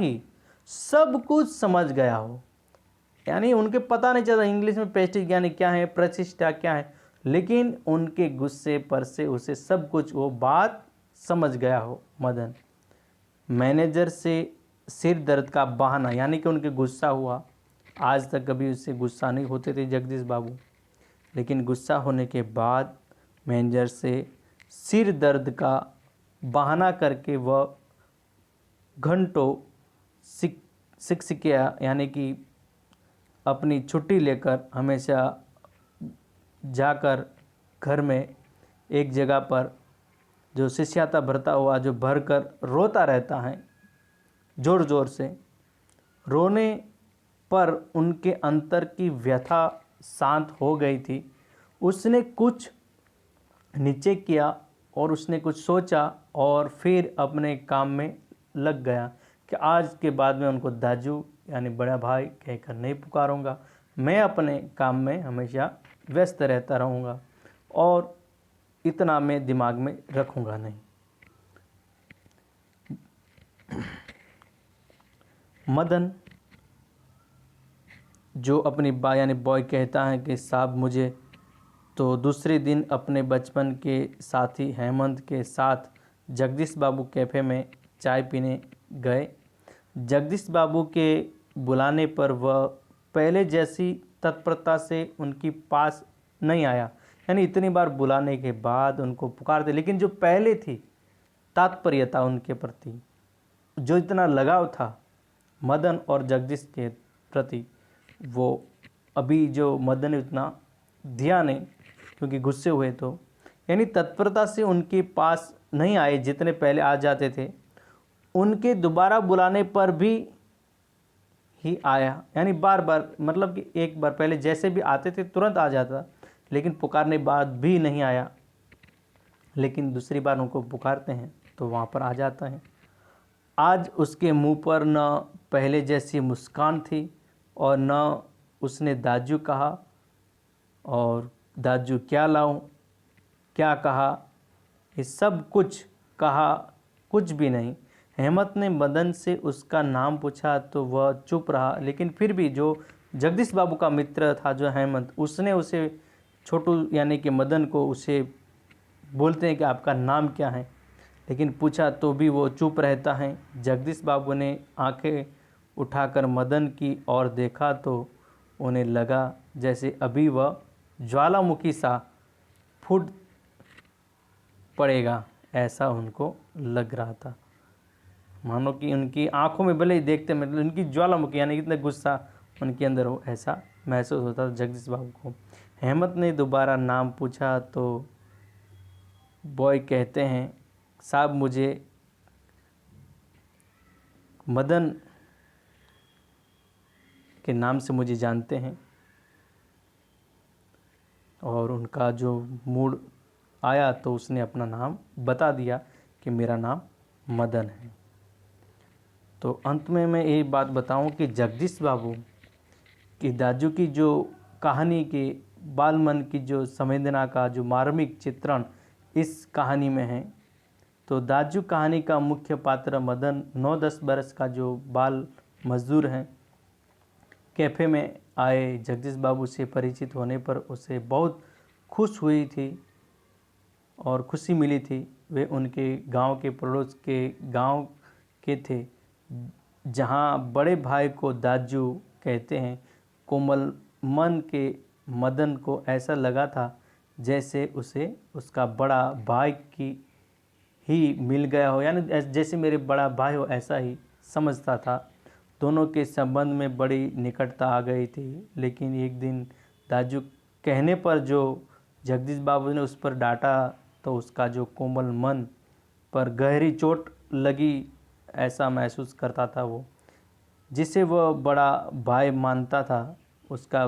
ही सब कुछ समझ गया हो। यानी उनके पता नहीं चला इंग्लिश में प्रेस्टीज यानी क्या है, प्रतिष्ठा क्या है, लेकिन उनके गुस्से पर से उसे सब कुछ वो बात समझ गया हो मदन। मैनेजर से सिर दर्द का बहाना यानी कि उनके गुस्सा हुआ। आज तक कभी उससे गुस्सा नहीं होते थे जगदीश बाबू, लेकिन गुस्सा होने के बाद मैनेजर से सिर दर्द का बहाना करके वह घंटों शिक्षिका यानी कि अपनी छुट्टी लेकर हमेशा जाकर घर में एक जगह पर जो शिष्यता भरता हुआ जो भर कर रोता रहता है ज़ोर ज़ोर से। रोने पर उनके अंतर की व्यथा शांत हो गई थी। उसने कुछ नीचे किया और उसने कुछ सोचा और फिर अपने काम में लग गया कि आज के बाद में उनको दाजू यानी बड़ा भाई कहकर नहीं पुकारूंगा, मैं अपने काम में हमेशा व्यस्त रहता रहूँगा और इतना मैं दिमाग में रखूँगा नहीं। मदन जो अपनी बा यानी बॉय कहता है कि साहब मुझे, तो दूसरे दिन अपने बचपन के साथी हेमंत के साथ जगदीश बाबू कैफ़े में चाय पीने गए। जगदीश बाबू के बुलाने पर वह पहले जैसी तत्परता से उनके पास नहीं आया। यानी इतनी बार बुलाने के बाद उनको पुकारते, लेकिन जो पहले थी तात्पर्यता उनके प्रति, जो इतना लगाव था मदन और जगदीश के प्रति, वो अभी जो मदन ने उतना दिया नहीं क्योंकि गुस्से हुए तो, यानी तत्परता से उनके पास नहीं आए जितने पहले आ जाते थे। उनके दोबारा बुलाने पर भी ही आया, यानी बार बार, मतलब कि एक बार पहले जैसे भी आते थे तुरंत आ जाता, लेकिन पुकारने बाद भी नहीं आया। लेकिन दूसरी बार उनको पुकारते हैं तो वहाँ पर आ जाता है। आज उसके मुंह पर न पहले जैसी मुस्कान थी और न उसने दाजू कहा, और दाजू क्या लाऊं, क्या कहा, ये सब कुछ कहा, कुछ भी नहीं। हेमंत ने मदन से उसका नाम पूछा तो वह चुप रहा, लेकिन फिर भी जो जगदीश बाबू का मित्र था जो हेमंत, उसने उसे छोटू यानी कि मदन को उसे बोलते हैं कि आपका नाम क्या है, लेकिन पूछा तो भी वो चुप रहता है। जगदीश बाबू ने आंखें उठाकर मदन की ओर देखा तो उन्हें लगा जैसे अभी वह ज्वालामुखी सा फूट पड़ेगा, ऐसा उनको लग रहा था। मानो कि उनकी आंखों में भले ही देखते मतलब उनकी ज्वालामुखी यानी कितना गुस्सा उनके अंदर हो, ऐसा महसूस होता था जगदीश बाबू को। हेमंत ने दोबारा नाम पूछा तो बॉय कहते हैं साहब मुझे मदन के नाम से मुझे जानते हैं, और उनका जो मूड आया तो उसने अपना नाम बता दिया कि मेरा नाम मदन है। तो अंत में मैं ये बात बताऊं कि जगदीश बाबू की दाजू की जो कहानी के बाल मन की जो संवेदना का जो मार्मिक चित्रण इस कहानी में है, तो दाजू कहानी का मुख्य पात्र मदन 9-10 बरस का जो बाल मजदूर है। कैफ़े में आए जगदीश बाबू से परिचित होने पर उसे बहुत खुश हुई थी और खुशी मिली थी। वे उनके गांव के पड़ोस के गांव के थे जहां बड़े भाई को दाजू कहते हैं। कोमल मन के मदन को ऐसा लगा था जैसे उसे उसका बड़ा भाई की ही मिल गया हो, यानी जैसे मेरे बड़ा भाई हो ऐसा ही समझता था। दोनों के संबंध में बड़ी निकटता आ गई थी, लेकिन एक दिन दाजू कहने पर जो जगदीश बाबू ने उस पर डांटा तो उसका जो कोमल मन पर गहरी चोट लगी, ऐसा महसूस करता था वो। जिसे वह बड़ा भाई मानता था, उसका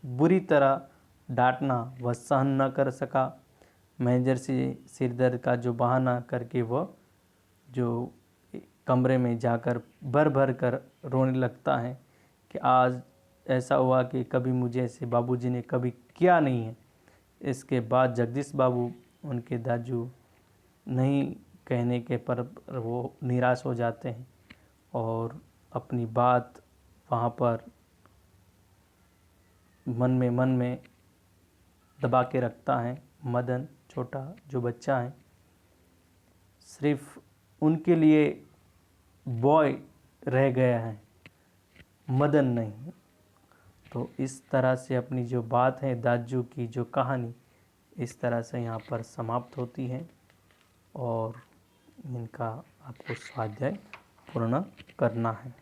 बुरी तरह डांटना वह सहन न कर सका। मैनेजर से सिरदर्द का जो बहाना करके वह जो कमरे में जाकर भर भर कर रोने लगता है कि आज ऐसा हुआ कि कभी मुझे ऐसे बाबूजी ने कभी किया नहीं है। इसके बाद जगदीश बाबू उनके दाजू नहीं कहने के पर वो निराश हो जाते हैं और अपनी बात वहाँ पर मन में दबा के रखता है। मदन छोटा जो बच्चा है सिर्फ उनके लिए बॉय रह गया है, मदन नहीं। तो इस तरह से अपनी जो बात है दाजू की जो कहानी इस तरह से यहाँ पर समाप्त होती है और इनका आपको स्वाध्याय पूर्ण करना है।